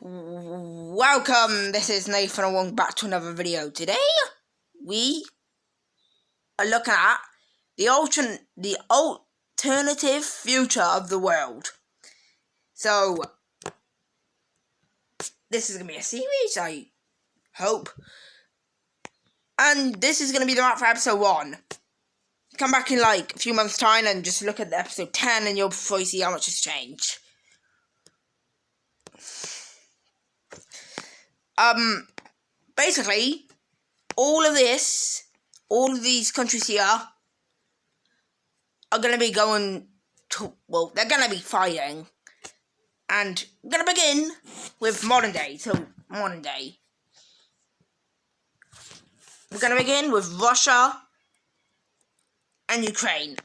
Welcome, this is Nathan and welcome back to another video. Today, we are looking at the alternative future of the world. So, this is going to be a series, I hope. And this is going to be the wrap for episode 1. Come back in like a few months' time and just look at the episode 10 and you'll probably see how much has changed. Basically, all of these countries here are going to be going to, well, they're going to be fighting. And we're going to begin with modern day. We're going to begin with Russia and Ukraine.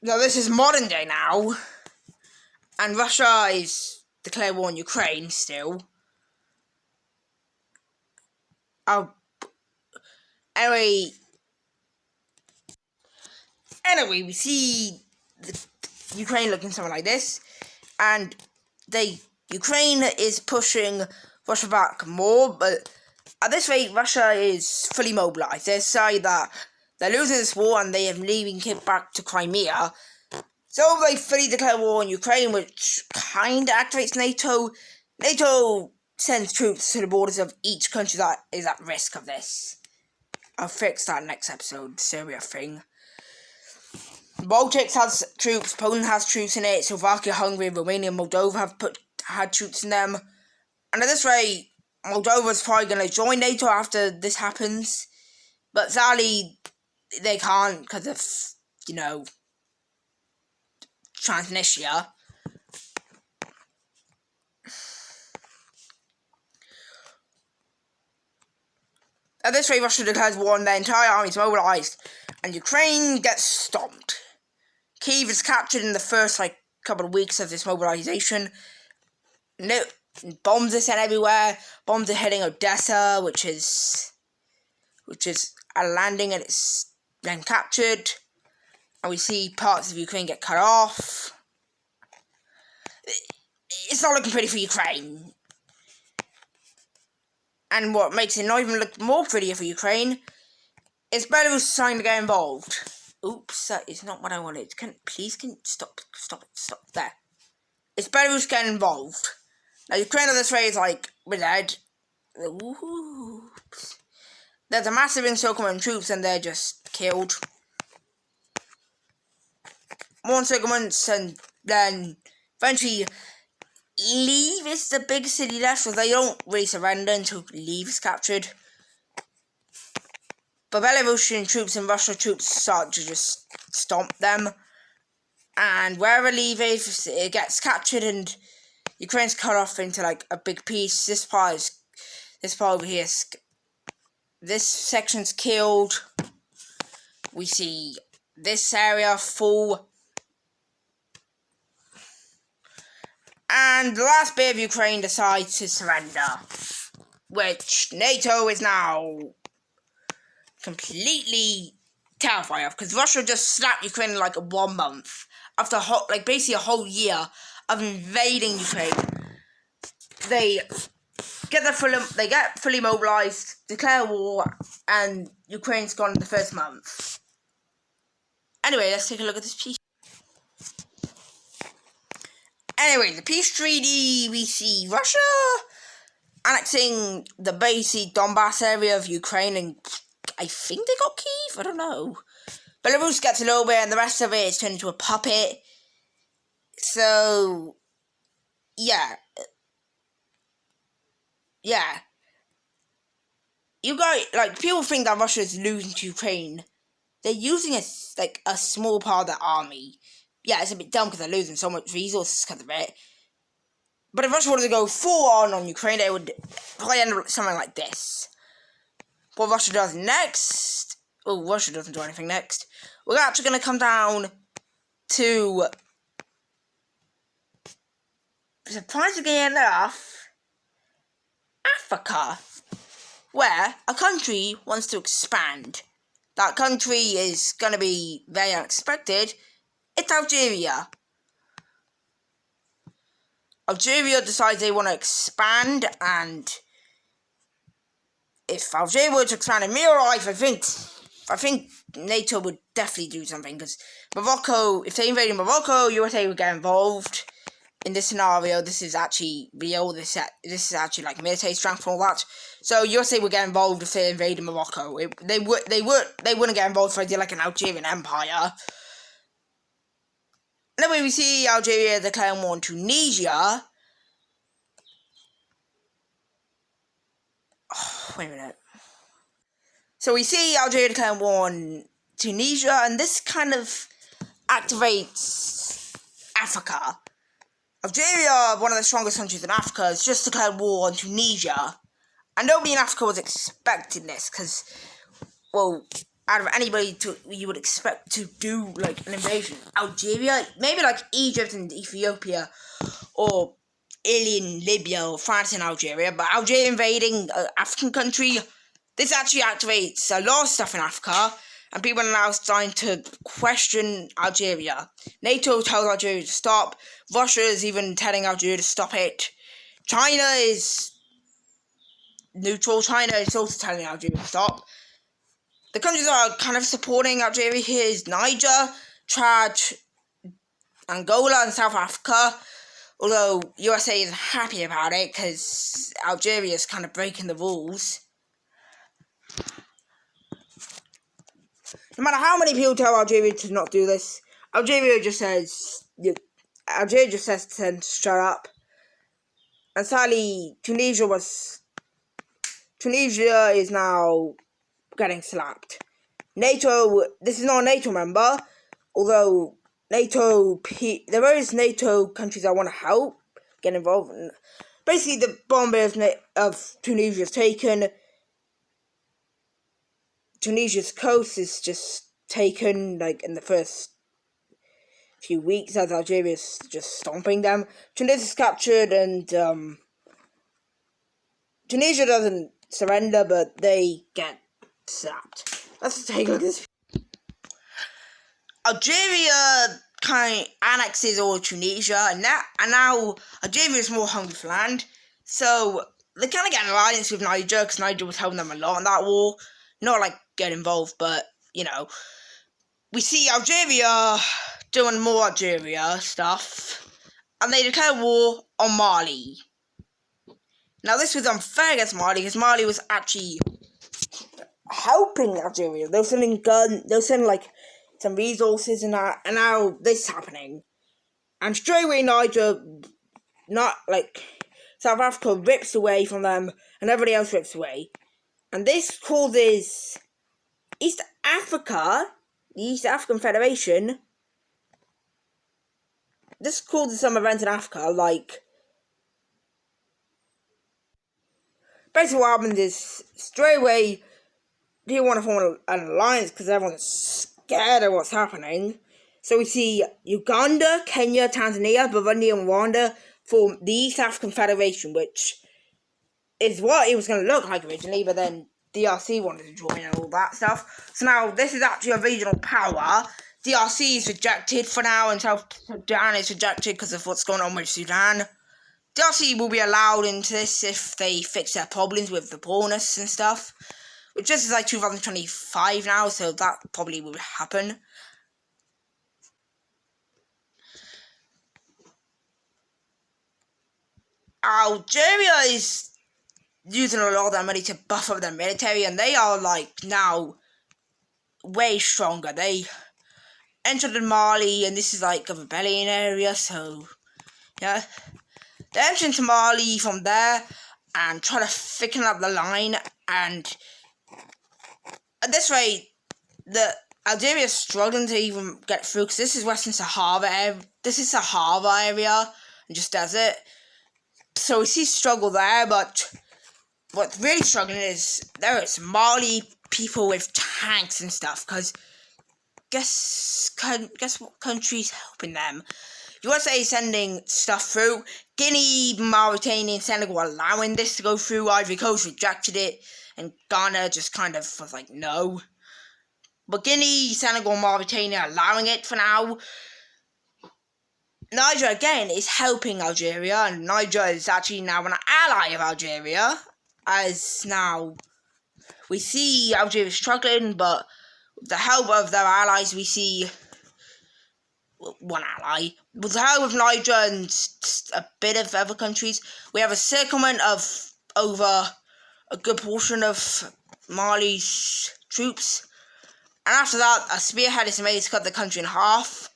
Now, this is modern day now. And Russia is declared war on Ukraine still. Anyway, we see Ukraine looking something like this, and Ukraine is pushing Russia back more, but at this rate, Russia is fully mobilized. They say that they're losing this war and they are leaving it back to Crimea, so they fully declare war on Ukraine, which kind of activates NATO. NATO sends troops to the borders of each country that is at risk of this. I'll fix that next episode, Syria thing. Baltics has troops, Poland has troops in it, Slovakia, Hungary, Romania, and Moldova have had troops in them. And at this rate, Moldova's probably going to join NATO after this happens. But sadly, they can't because of, Transnistria. At this rate, Russia declares war and their entire army is mobilized, and Ukraine gets stomped. Kyiv is captured in the first couple of weeks of this mobilization. Bombs are sent everywhere. Bombs are hitting Odessa, which is a landing, and it's then captured. And we see parts of Ukraine get cut off. It's not looking pretty for Ukraine. And what makes it not even look more prettier for Ukraine is Belarus trying to get involved. Oops, that is not what I wanted. Please stop there. It's Belarus getting involved. Now, Ukraine on this rate is we're dead. Oops. There's a massive encirclement of troops and they're just killed. More encirclements, and then eventually Lviv is the biggest city left, so they don't really surrender until Lviv is captured. But Belarusian troops and Russian troops start to just stomp them. And wherever Lviv is, it gets captured and Ukraine's cut off into a big piece. This part over here, this section's killed. We see this area full. And the last bit of Ukraine decides to surrender, which NATO is now completely terrified of, because Russia just slapped Ukraine in 1 month after basically a whole year of invading Ukraine. They get fully mobilized, declare war, and Ukraine's gone in the first month. Anyway, let's take a look at this peace. Anyway, the peace treaty, we see Russia annexing the basic Donbass area of Ukraine, and I think they got Kyiv, I don't know. Belarus gets a little bit, and the rest of it is turned into a puppet. So, yeah. You got, people think that Russia is losing to Ukraine. They're using a small part of their army. Yeah, it's a bit dumb because they're losing so much resources because of it. But if Russia wanted to go full on Ukraine, they would probably end up something like this. What Russia does next... Oh, Russia doesn't do anything next. We're actually going to come down to... surprisingly enough... Africa. Where a country wants to expand. That country is going to be very unexpected. It's Algeria. Algeria decides they want to expand, and if Algeria were to expand in real life, I think NATO would definitely do something, because Morocco, if they invaded Morocco, USA would get involved. In this scenario, this is actually real. This is actually like military strength and all that. So USA would get involved if they invaded Morocco. They wouldn't get involved if they did like an Algerian empire. And then when we see Algeria declaring war on Tunisia. Oh, wait a minute. So we see Algeria declaring war on Tunisia, and this kind of activates Africa. Algeria, one of the strongest countries in Africa, has just declared war on Tunisia. And nobody in Africa was expecting this, because, well, out of anybody you would expect to do, like, an invasion. Algeria, maybe, like, Egypt and Ethiopia, or alien Libya, or France and Algeria, but Algeria invading an African country, this actually activates a lot of stuff in Africa, and people are now starting to question Algeria. NATO tells Algeria to stop. Russia is even telling Algeria to stop it. China is neutral. China is also telling Algeria to stop. The countries that are kind of supporting Algeria here is Niger, Chad, Angola, and South Africa. Although USA isn't happy about it because Algeria is kind of breaking the rules. No matter how many people tell Algeria to not do this, Algeria just says to shut up. And sadly, Tunisia is now getting slapped. NATO, this is not a NATO member, although there is NATO countries that want to help get involved. Basically, the bomb of Tunisia is taken. Tunisia's coast is just taken, like, in the first few weeks as Algeria is just stomping them. Tunisia is captured, and Tunisia doesn't surrender, but they get slapped. Let's take a look at this. Algeria kind of annexes all Tunisia, and now Algeria is more hungry for land, so they kind of get an alliance with Niger, because Niger was helping them a lot in that war. Not like get involved, but, you know, we see Algeria doing more Algeria stuff, and they declare war on Mali. Now, this was unfair against Mali, because Mali was actually helping Algeria. They were sending like, some resources and that, and now this is happening. And straight away, South Africa rips away from them, and everybody else rips away. And this causes East Africa, the East African Federation, this causes some events in Africa, like, basically what happens is, straight away, people want to form an alliance because everyone's scared of what's happening. So we see Uganda, Kenya, Tanzania, Burundi, and Rwanda form the East African Federation, which is what it was going to look like originally, but then DRC wanted to join and all that stuff. So now this is actually a regional power. DRC is rejected for now, and South Sudan is rejected because of what's going on with Sudan. DRC will be allowed into this if they fix their problems with the poorness and stuff, which this is like 2025 now, so that probably will happen. Algeria is using a lot of their money to buff up their military, and they are, like, now way stronger. They entered in Mali, and this is, like, a rebellion area, so, yeah. They enter into Mali from there, and try to thicken up the line, and at this rate, Algeria is struggling to even get through, because this is Western Sahara area, and just desert. So we see struggle there, but what's really struggling is there is Mali people with tanks and stuff, because guess what country's helping them? USA is sending stuff through. Guinea, Mauritania, and Senegal are allowing this to go through. Ivory Coast rejected it, and Ghana just kind of was like, no. But Guinea, Senegal, and Mauritania are allowing it for now. Niger again is helping Algeria, and Niger is actually now an ally of Algeria, as now we see Algeria struggling, but with the help of their allies, we see one ally. With the help of Niger and a bit of other countries, we have a settlement of over a good portion of Mali's troops. And after that, a spearhead is made to cut the country in half,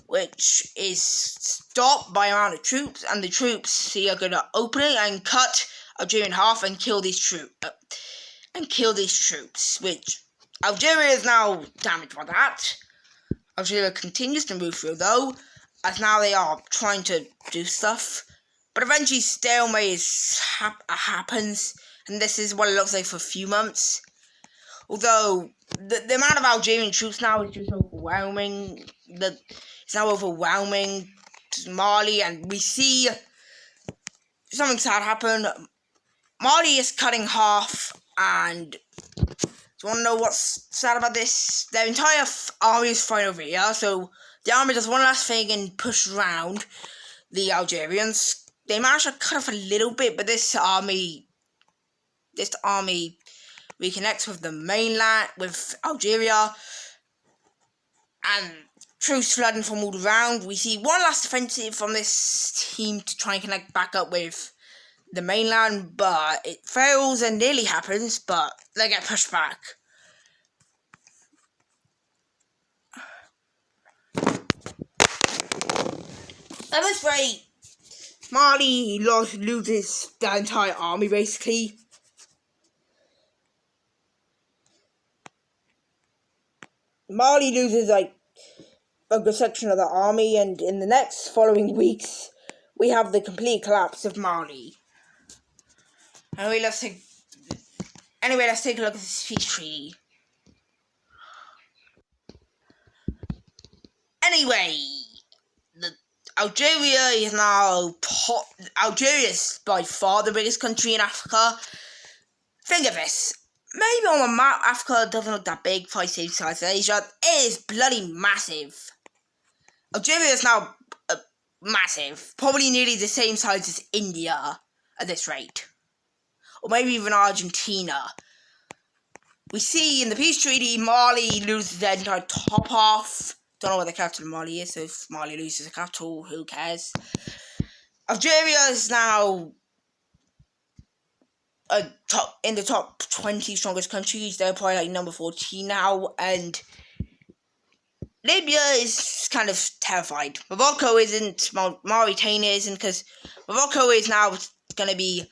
which is stopped by a amount of troops, and the troops see are going to open it and cut Algeria in half and kill these troops, which Algeria is now damaged by that. Algeria continues to move through, though, as now they are trying to do stuff. But eventually, stalemate happens, and this is what it looks like for a few months. Although, the amount of Algerian troops now is just overwhelming. It's now overwhelming Mali, and we see something sad happen. Mali is cutting half, and do you want to know what's sad about this? Their entire army is flying over here, so the army does one last thing and push around the Algerians. They managed to cut off a little bit, but this army reconnects with the mainland, with Algeria, and troops flooding from all around. We see one last offensive from this team to try and connect back up with the mainland, but it fails and nearly happens, but they get pushed back. At this rate, Mali loses their entire army, basically. Mali loses, a good section of the army, and in the next following weeks, we have the complete collapse of Mali. Anyway, let's take a look at this peace treaty. Anyway, Algeria is by far the biggest country in Africa. Think of this. Maybe on the map, Africa doesn't look that big, probably same size as Asia. It is bloody massive. Algeria is now massive, probably nearly the same size as India at this rate. Or maybe even Argentina. We see in the peace treaty, Mali loses their entire top half. Don't know what the capital of Mali is, so if Mali loses the capital, who cares? Algeria is now in the top 20 strongest countries. They're probably number 14 now, and Libya is kind of terrified. Morocco isn't, Mauritania isn't, because Morocco is now going to be,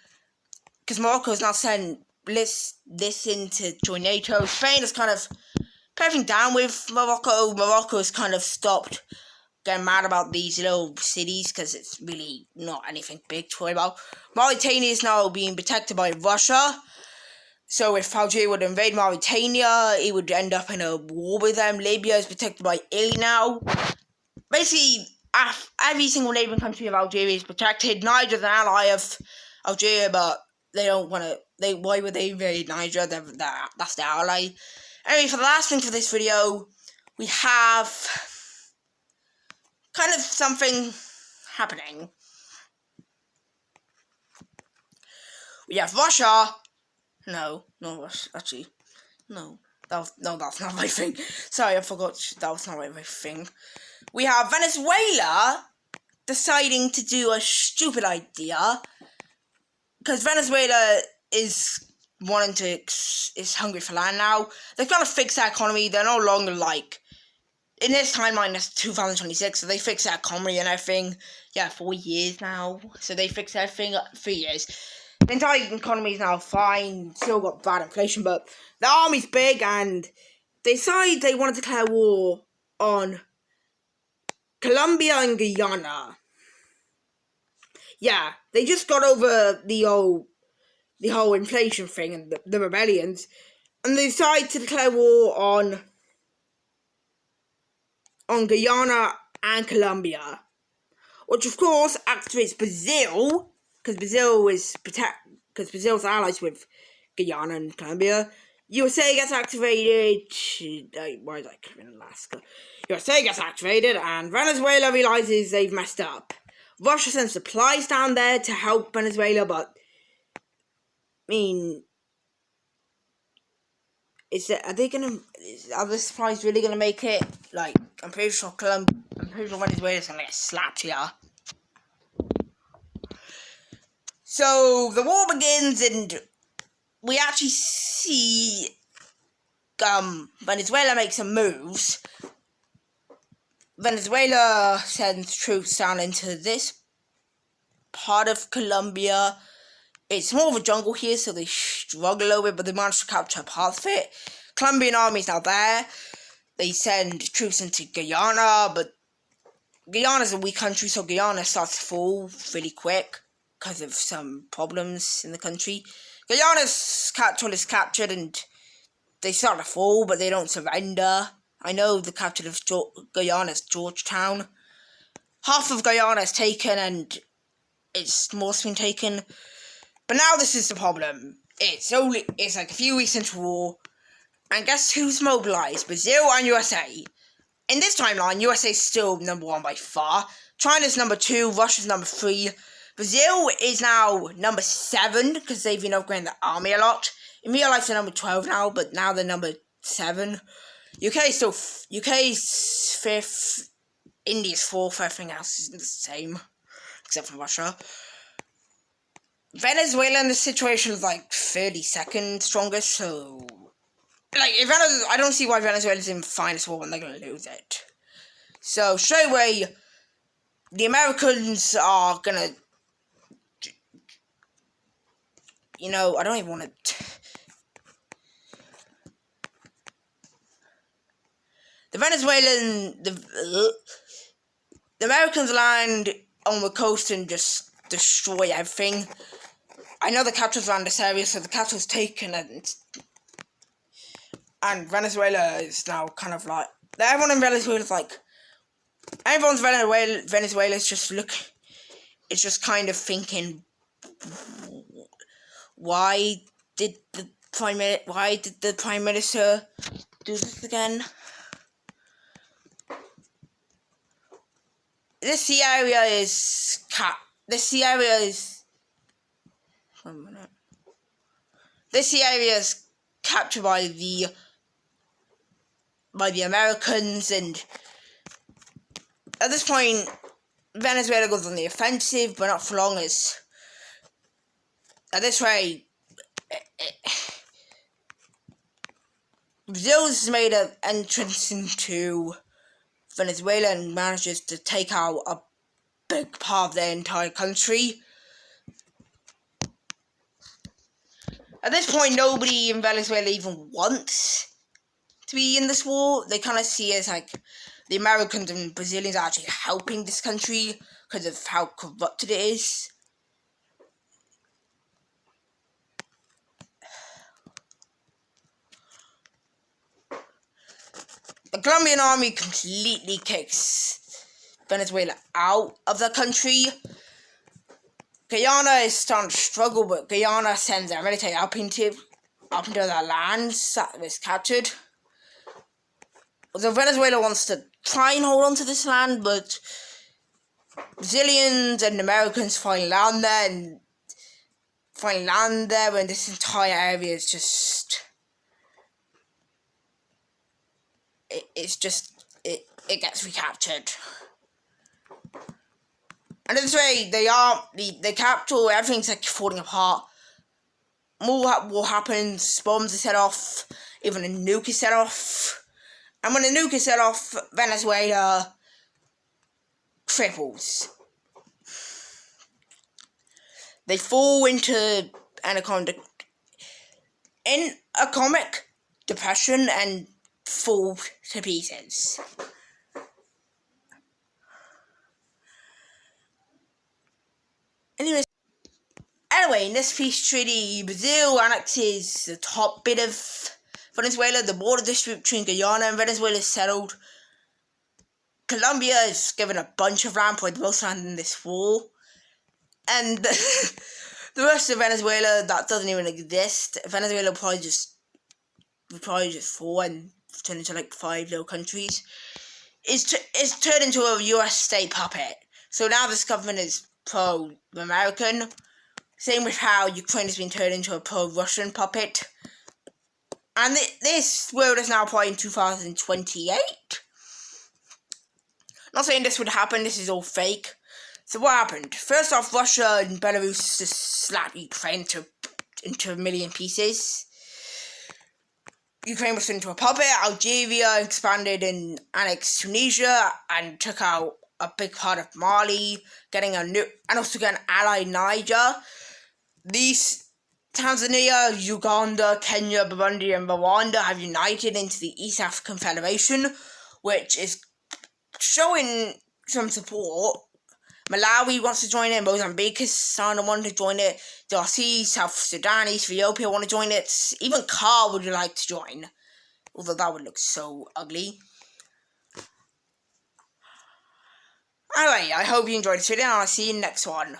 because Morocco is now sent listen to join NATO. Spain is kind of paving down with Morocco. Morocco has kind of stopped getting mad about these little cities because it's really not anything big to worry about. Mauritania is now being protected by Russia. So if Algeria would invade Mauritania, it would end up in a war with them. Libya is protected by Italy now. Basically, every single neighbouring country of Algeria is protected. Niger is an ally of Algeria, but they don't want to. Why would they invade Niger? That's their ally. Anyway, for the last thing for this video, we have kind of something happening. We have Russia. No, actually, no, that's not my thing. Sorry, I forgot that was not my thing. We have Venezuela deciding to do a stupid idea, because Venezuela is hungry for land now. They've got to fix their economy. They're no longer in this timeline, it's 2026, so they fix their economy and everything. Yeah, 4 years now, so they fix everything 3 years. The entire economy is now fine, still got bad inflation, but the army's big, and they decided they want to declare war on Colombia and Guyana. Yeah, they just got over the whole inflation thing and the rebellions, and they decided to declare war on Guyana and Colombia, which of course activates Brazil, because Brazil's allies with Guyana and Colombia. USA gets activated. Why is that in Alaska? USA gets activated, and Venezuela realizes they've messed up. Russia sends supplies down there to help Venezuela, but I mean, are the supplies really gonna make it? Like, I'm pretty sure Venezuela's gonna get slapped here. So the war begins, and we actually see Venezuela make some moves. Venezuela sends troops down into this part of Colombia. It's more of a jungle here, so they struggle a little bit, but they manage to capture part of it. Colombian army's now there. They send troops into Guyana, but Guyana's a weak country, so Guyana starts to fall really quick because of some problems in the country. Guyana's capital is captured, and they start to fall, but they don't surrender. I know the capital of Guyana is Georgetown. Half of Guyana is taken, and it's most been taken. But now this is the problem. It's like a few weeks into war, and guess who's mobilized? Brazil and USA. In this timeline, USA is still number 1 by far. China's number 2, Russia's number 3. Brazil is now number 7 because they've been upgrading the army a lot. In real life, they're number 12 now, but now they're number 7. UK's 5th. India's 4th. Everything else is the same, except for Russia. Venezuela in this situation is like 32nd strongest, so I don't see why Venezuela's in finest war when they're gonna lose it. So straight away, the Americans are gonna, I don't even want to. The Americans land on the coast and just destroy everything. I know the capitals around this area, so the capital's taken, and Venezuela is now kind of like, everyone in Venezuela is like, Venezuela is just kind of thinking, why did the Prime Minister do this again? This area is captured by the Americans, and at this point, Venezuela goes on the offensive, but not for long. As at this rate, Brazil's made an entrance into Venezuela and manages to take out a big part of their entire country. At this point, nobody in Venezuela even wants to be in this war. They kind of see it as like the Americans and Brazilians are actually helping this country because of how corrupted it is. The Colombian army completely kicks Venezuela out of the country. Guyana is starting to struggle, but Guyana sends their military up into their lands that was captured. So Venezuela wants to try and hold on to this land, but Brazilians and Americans finally land there, and this entire area is just... It gets recaptured. And this way, the capital, everything's like falling apart. More happens, bombs are set off, even a nuke is set off. And when a nuke is set off, Venezuela cripples. They fall into an economic depression and fall to pieces. Anyway, in this peace treaty, Brazil annexes the top bit of Venezuela. The border dispute between Guyana and Venezuela is settled. Colombia is given a bunch of land, probably the most land in this war. And the rest of Venezuela, that doesn't even exist. Venezuela will probably just probably just 4 and turned into like 5 little countries, is turned into a US state puppet. So now this government is pro-American. Same with how Ukraine has been turned into a pro-Russian puppet. And this world is now probably in 2028. Not saying this would happen, this is all fake. So what happened? First off, Russia and Belarus just slapped Ukraine into a million pieces. Ukraine was turned into a puppet. Algeria expanded and annexed Tunisia and took out a big part of Mali, and also getting allied Niger. These Tanzania, Uganda, Kenya, Burundi, and Rwanda have united into the East African Federation, which is showing some support. Malawi wants to join it, Mozambique is starting to want to join it, DRC, South Sudan, Ethiopia want to join it, even Car would like to join, although that would look so ugly. Anyway, I hope you enjoyed this video, and I'll see you in the next one.